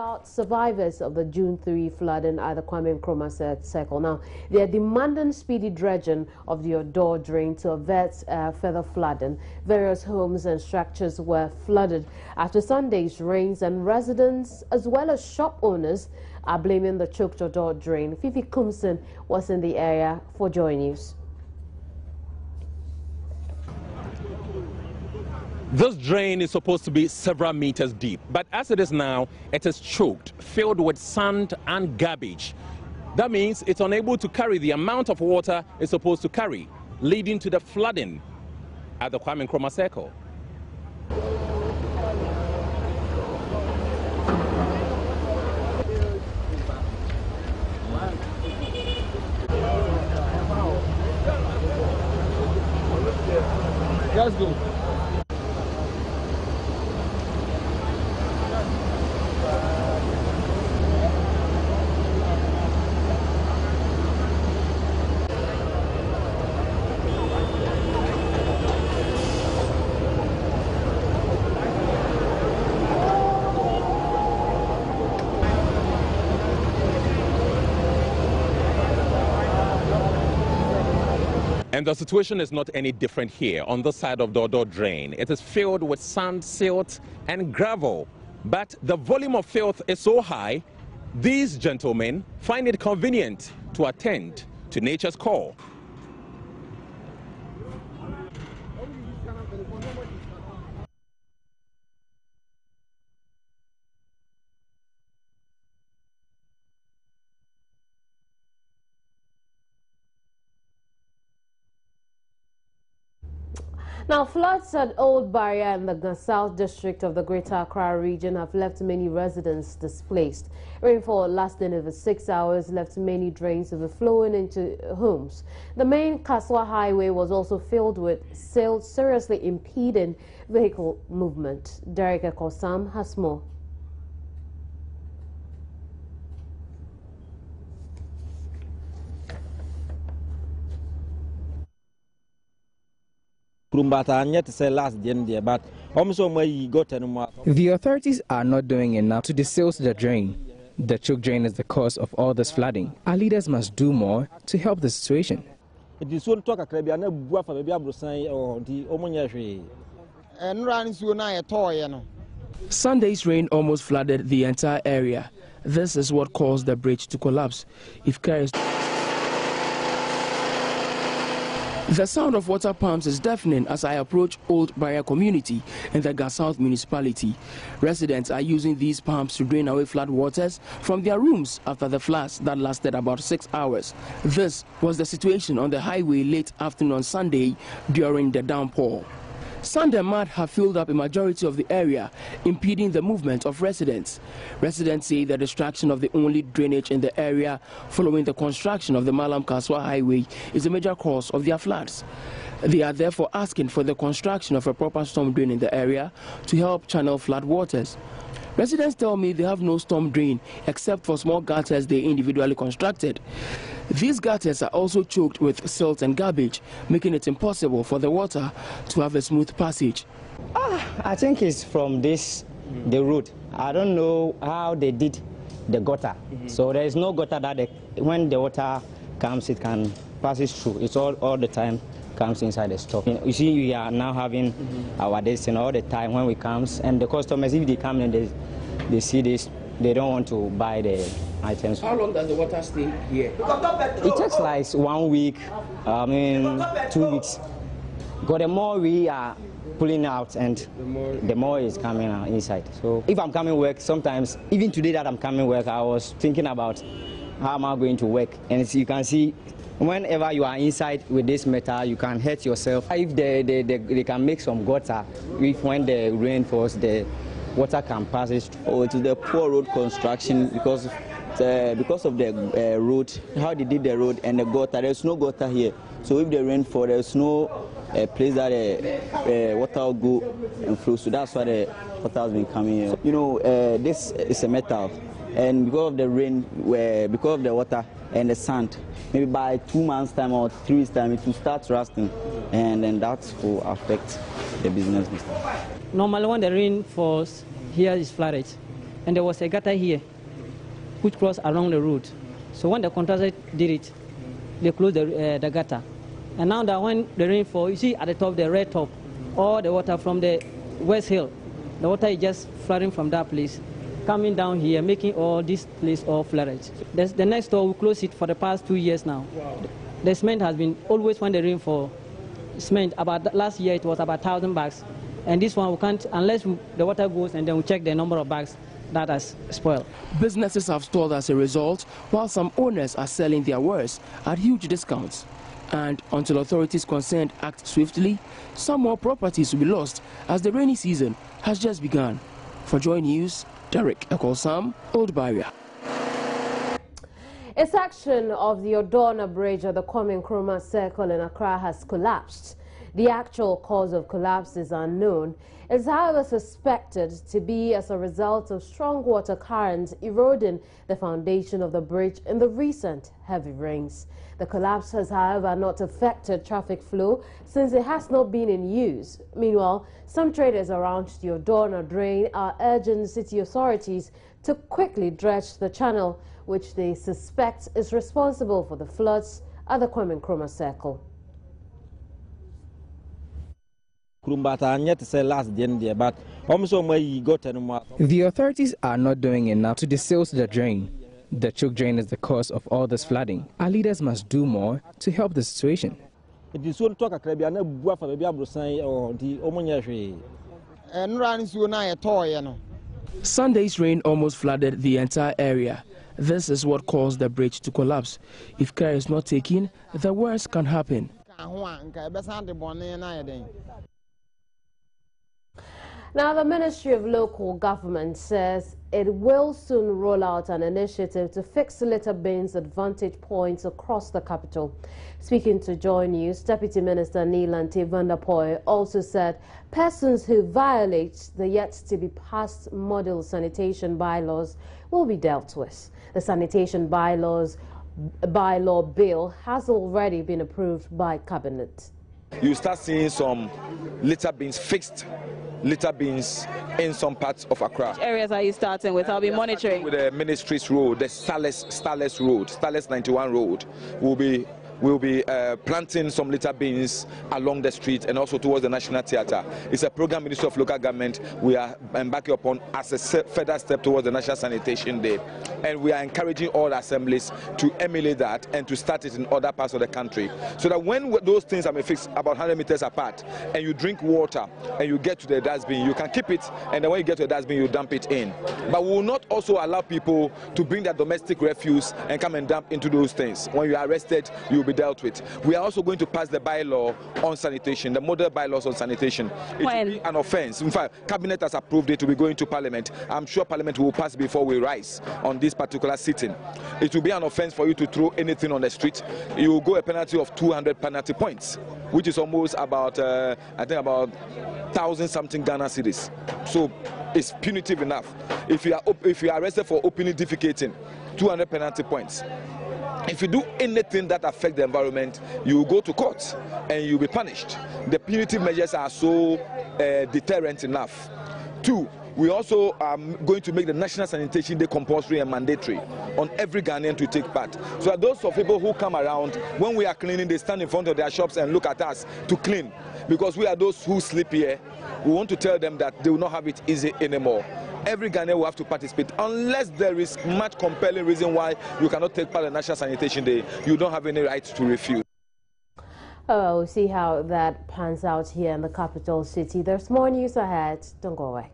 about survivors of the June 3 flooding at the Kwame Nkrumah Circle. Now, they are demanding speedy dredging of the Odo drain to avert further flooding. Various homes and structures were flooded after Sunday's rains, and residents as well as shop owners are blaming the choked Odo drain. Fifi Kumson was in the area for Joy News. This drain is supposed to be several meters deep, but as it is now, it is choked, filled with sand and garbage. That means it's unable to carry the amount of water it's supposed to carry, leading to the flooding at the Kwame Nkrumah Circle. Let's go. And the situation is not any different here on the side of the Odo drain. It is filled with sand, silt, and gravel. But the volume of filth is so high, these gentlemen find it convenient to attend to nature's call. Now, floods at Old Barrier and the South District of the Greater Accra region have left many residents displaced. Rainfall lasting over 6 hours left many drains overflowing into homes. The main Kaswa Highway was also filled with silt, seriously impeding vehicle movement. Derek Ekosam has more. The authorities are not doing enough to desilt the drain. The choke drain is the cause of all this flooding. Our leaders must do more to help the situation. Sunday's rain almost flooded the entire area. This is what caused the bridge to collapse. If care is The sound of water pumps is deafening as I approach Old Barrier community in the Ga-South municipality. Residents are using these pumps to drain away flood waters from their rooms after the floods that lasted about 6 hours. This was the situation on the highway late afternoon on Sunday during the downpour. Sand and mud have filled up a majority of the area, impeding the movement of residents. Residents say the destruction of the only drainage in the area following the construction of the Malam Kaswa Highway is a major cause of their floods. They are therefore asking for the construction of a proper storm drain in the area to help channel flood waters. Residents tell me they have no storm drain except for small gutters they individually constructed. These gutters are also choked with silt and garbage, making it impossible for the water to have a smooth passage. I think it's from the road. I don't know how they did the gutter. So there is no gutter that when the water comes, it can pass it through. It's all the time comes inside the store. You see, we are now having our destiny all the time when we come, and the customers, if they come and they see this, they don't want to buy the items. How long does the water stay here? It takes like 1 week, 2 weeks. Because the more we are pulling out, and the more is coming out inside. So if I'm coming work, sometimes, even today that I'm coming work, I was thinking about how am I going to work. And you can see, whenever you are inside with this metal, you can hurt yourself. If they can make some gutter, when the rain falls, the water can pass it. Oh, it is the poor road construction because of the road, how they did the road and the gutter. There's no gutter here. So if the rain falls, there's no place that water will go and flow. So that's why the water has been coming here. You know, this is a metal. And because of the rain, because of the water and the sand, maybe by 2 months' time or 3 weeks' time, it will start rusting, and then that will affect the business. Normally, when the rain falls, here is flooded. and there was a gutter here which crossed along the road. So when the contractor did it, they closed the gutter. And now that when the rainfall, you see at the top, the red top, all the water from the West Hill, the water is just flooding from that place, coming down here, making all this place all flooded. The next door, we closed it for the past 2 years now. Wow. The cement has been always when the rainfall, cement, about last year it was about 1,000 bags. And this one we can't, unless the water goes and then we check the number of bags that has spoiled. Businesses have stalled as a result, while some owners are selling their wares at huge discounts. And until authorities concerned act swiftly, some more properties will be lost as the rainy season has just begun. For Joy News, Derek Ekolsam, Old Barrier. A section of the Odorna Bridge at the Kwame Nkrumah Circle in Accra has collapsed. The actual cause of collapse is unknown. It is, however, suspected to be as a result of strong water currents eroding the foundation of the bridge in the recent heavy rains. The collapse has, however, not affected traffic flow since it has not been in use. Meanwhile, some traders around the Odorna drain are urging city authorities to quickly dredge the channel, which they suspect is responsible for the floods at the Kwame Nkrumah Circle. The authorities are not doing enough to desilt the drain. The choke drain is the cause of all this flooding. Our leaders must do more to help the situation. Sunday's rain almost flooded the entire area. This is what caused the bridge to collapse. If care is not taken, the worst can happen. Now, the Ministry of Local Government says it will soon roll out an initiative to fix litter bins at vantage points across the capital. Speaking to Joy News, Deputy Minister Neelanti Vanderpoy also said persons who violate the yet-to-be-passed model sanitation bylaws will be dealt with. The sanitation bylaw bill has already been approved by Cabinet. You start seeing some litter bins, fixed litter bins in some parts of Accra. Which areas are you starting with? I'll be monitoring. With the Ministries Road, the Starless Road, Starless 91 Road, we'll be planting some litter bins along the street and also towards the National Theatre. It's a program Ministry of Local Government we are embarking upon as a further step towards the National Sanitation Day. And we are encouraging all assemblies to emulate that and to start it in other parts of the country. So that when those things are fixed about 100 meters apart and you drink water and you get to the dustbin, you can keep it, and then when you get to the dustbin, you dump it in. But we will not also allow people to bring their domestic refuse and come and dump into those things. When you are arrested, you will be dealt with. We are also going to pass the bylaw on sanitation, the model bylaws on sanitation. It will be an offence. In fact, Cabinet has approved it to be going to Parliament. I'm sure Parliament will pass before we rise on this particular sitting. It will be an offence for you to throw anything on the street. You will go a penalty of 200 penalty points, which is almost about, I think about 1,000-something Ghana cedis. So it's punitive enough. If you are arrested for openly defecating, 200 penalty points. If you do anything that affects the environment, you will go to court and you'll be punished. The punitive measures are so deterrent enough. 2, we also are going to make the National Sanitation Day compulsory and mandatory on every Ghanaian to take part. So that those of people who come around, when we are cleaning, they stand in front of their shops and look at us to clean. Because we are those who sleep here, we want to tell them that they will not have it easy anymore. Every Ghanaian will have to participate. Unless there is much compelling reason why you cannot take part in National Sanitation Day, you don't have any right to refuse. Oh, we'll see how that pans out here in the capital city. There's more news ahead. Don't go away.